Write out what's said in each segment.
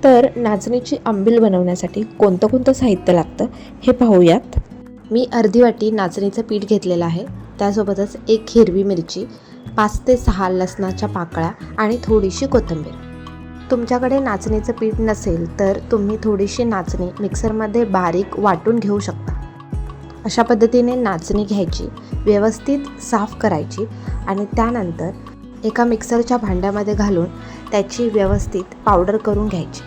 तर नाचणीची आंबील बनवण्यासाठी कोणतं कोणतं साहित्य लागतं हे पाहूयात. मी अर्धी वाटी नाचणीचं पीठ घेतलेलं आहे. त्यासोबतच एक हिरवी मिरची, 5 ते 6 लसणाच्या पाकळ्या आणि थोडीशी कोथिंबीर. तुमच्याकडे नाचणीचं पीठ नसेल तर तुम्ही थोडीशी नाचणी मिक्सरमध्ये बारीक वाटून घेऊ शकता. अशा पद्धतीने नाचणी घ्यायची, व्यवस्थित साफ करायची आणि त्यानंतर एका मिक्सरच्या भांड्यामध्ये घालून त्याची व्यवस्थित पावडर करून घ्यायची.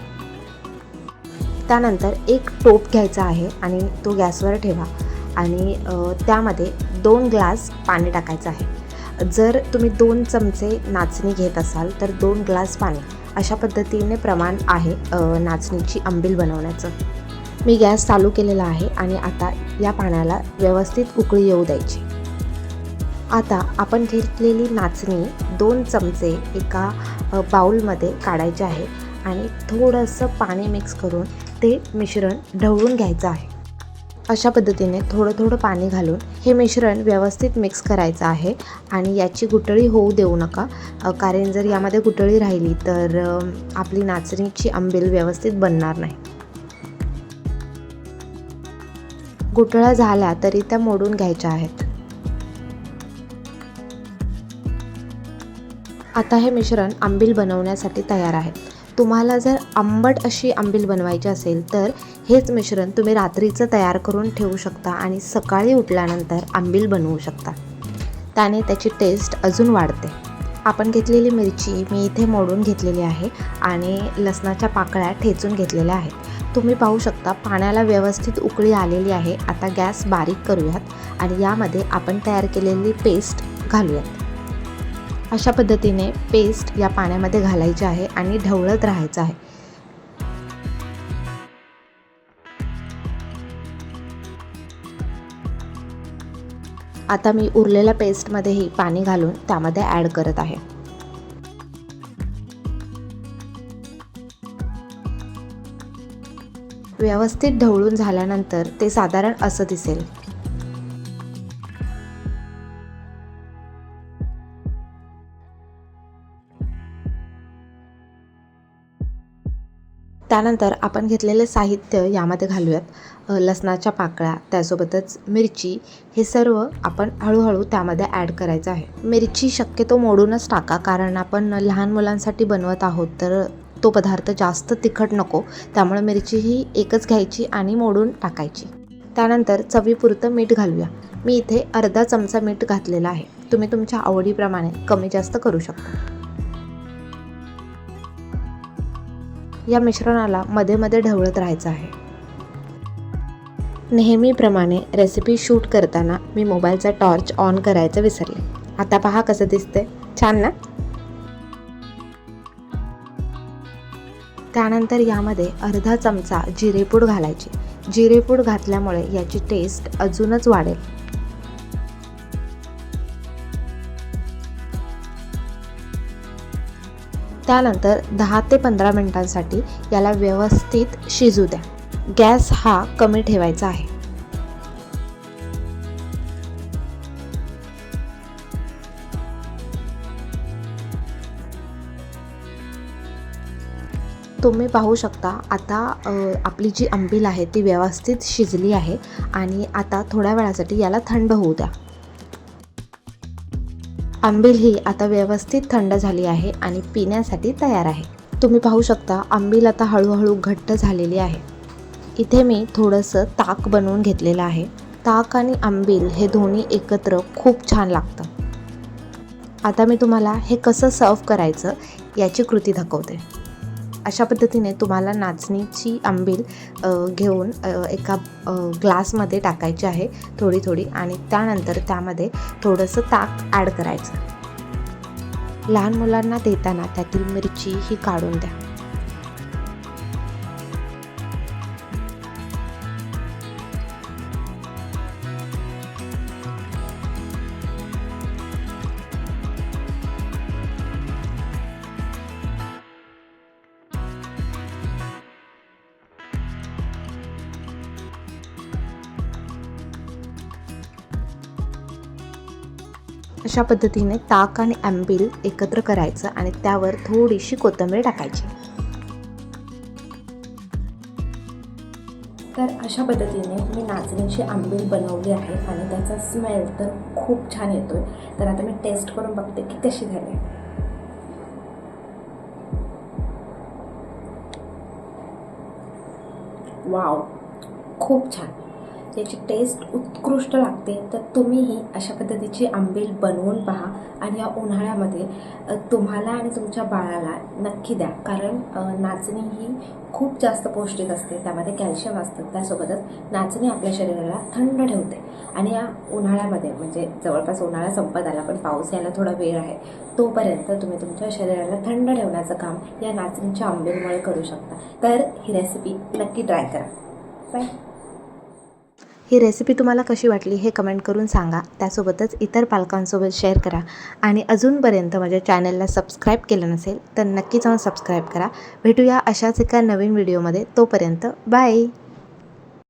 त्यानंतर एक टोप घ्यायचा आहे आणि तो गॅसवर ठेवा आणि त्यामध्ये 2 ग्लास पाणी टाकायचं आहे. जर तुम्ही 2 चमचे नाचणी घेत असाल तर 2 ग्लास पाणी, अशा पद्धतीने प्रमाण आहे नाचणीची आंबील बनवण्याचं. मी गॅस चालू केलेला आहे आणि आता या पाण्याला व्यवस्थित उकळी येऊ द्यायची. आता आपण घेतलेली नाचणी 2 चमचे एका बाउलमध्ये काढायचे आहे आणि थोडंसं पाणी मिक्स करून ते मिश्रण ढवळून घ्यायचं आहे. अशा पद्धतीने थोडं थोडं पाणी घालून हे मिश्रण व्यवस्थित मिक्स करायचं आहे आणि याची गुठळी होऊ देऊ नका, कारण जर यामध्ये गुठळी राहिली तर आपली नाचणीची आंबील व्यवस्थित बनणार नाही. गुठळ्या झाल्या तरी त्या मोडून घ्यायच्या आहेत. आता हे मिश्रण आंबील बनवण्यासाठी तयार आहे. तुम्हाला जर आंबट अशी आंबील बनवायची असेल तर हेच मिश्रण तुम्ही रात्रीचं तयार करून ठेवू शकता आणि सकाळी उठल्यानंतर आंबील बनवू शकता. त्याने त्याची टेस्ट अजून वाढते. आपण घेतलेली मिरची मी इथे मोडून घेतलेली आहे आणि लसणाच्या पाकळ्या ठेचून घेतलेल्या आहेत. तुम्ही पाहू शकता पाण्याला व्यवस्थित उकळी आलेली आहे. आता गॅस बारीक करूयात आणि यामध्ये आपण तयार केलेली पेस्ट घालूयात. अशा पद्धतीने पेस्ट या पाण्यामध्ये घालायची आहे आणि ढवळत राहायचं आहे. आता मी उरलेल्या पेस्टमध्येही पाणी घालून त्यामध्ये ॲड करत आहे. व्यवस्थित ढवळून झाल्यानंतर ते साधारण असं दिसेल. त्यानंतर आपण घेतलेले साहित्य यामध्ये घालूयात. लसणाच्या पाकळ्या, त्यासोबतच मिरची, हे सर्व आपण हळूहळू त्यामध्ये ॲड करायचं आहे. मिरची शक्यतो मोडूनच टाका, कारण आपण लहान मुलांसाठी बनवत आहोत तर तो पदार्थ जास्त तिखट नको, त्यामुळे मिरची ही एकच घ्यायची आणि मोडून टाकायची. त्यानंतर चवीपुरतं मीठ घालूया. मी इथे अर्धा चमचा मीठ घातलेला आहे. तुम्ही तुमच्या आवडीप्रमाणे कमी जास्त करू शकता. या मिश्रणाला मध्ये मध्ये ढवळत राहायचं आहे. नेहमीप्रमाणे रेसिपी शूट करताना मी मोबाईलचा टॉर्च ऑन करायचं विसरले. आता पहा कसं दिसते, छान ना? त्यानंतर यामध्ये अर्धा चमचा जिरेपूड घालायची. जिरेपूड घातल्यामुळे याची टेस्ट अजूनच वाढेल. त्यानंतर 10 ते 15 मिनिटांसाठी याला व्यवस्थित शिजू द्या. गॅस हा कमी ठेवायचा आहे. तुम्ही पाहू शकता आता आपली जी आंबील आहे ती व्यवस्थित शिजली आहे आणि आता थोड्या वेळासाठी याला थंड होऊ द्या. आंबील ही आता व्यवस्थित थंड झाली आहे आणि पिण्यासाठी तयार आहे. तुम्ही पाहू शकता आंबील आता हळूहळू घट्ट झालेली आहे. इथे मी थोडंसं ताक बनवून घेतलेलं आहे. ताक आणि आंबील हे दोन्ही एकत्र खूप छान लागतं. आता मी तुम्हाला हे कसं सर्व करायचं याची कृती दाखवते. अशा पद्धतीने तुम्हाला नाचणीची आंबील घेऊन एका ग्लासमध्ये टाकायची आहे थोडी थोडी आणि त्यानंतर त्यामध्ये थोडंसं ताक ॲड करायचं. लहान मुलांना देताना त्यातील मिरची ही काढून द्या. अशा पद्धतीने ताक आणि आंबील एकत्र करायचं आणि त्यावर थोडीशी कोथिंबीर टाकायची. तर अशा पद्धतीने मी नाचणीची आंबील बनवली आहे आणि त्याचा स्मेल तर खूप छान येतो आहे. तर आता मी टेस्ट करून बघते की कशी झाली. वाव, खूप छान. याची टेस्ट उत्कृष्ट लागते. तर तुम्हीही अशा पद्धतीची आंबील बनवून पहा आणि या उन्हाळ्यामध्ये तुम्हाला आणि तुमच्या बाळाला नक्की द्या. कारण नाचणी ही खूप जास्त पौष्टिक असते, त्यामध्ये कॅल्शियम असतं. त्यासोबतच नाचणी आपल्या शरीराला थंड ठेवते आणि या उन्हाळ्यामध्ये म्हणजे जवळपास उन्हाळा संपत आला पण पाऊस यायला थोडा वेळ आहे, तोपर्यंत तुम्ही तुमच्या शरीराला थंड ठेवण्याचं काम या नाचणीच्या आंबीलमुळे करू शकता. तर ही रेसिपी नक्की ट्राय करा. बाय. ही रेसिपी तुम्हाला कशी वाटली हे कमेंट करून सांगा. त्यासोबतच इतर पालकांसोबत शेअर करा आणि अजूनपर्यंत माझ्या चॅनलला सबस्क्राईब केलं नसेल तर नक्की जाऊन सबस्क्राईब करा. भेटूया अशाच एका नवीन व्हिडिओमध्ये. तोपर्यंत बाय.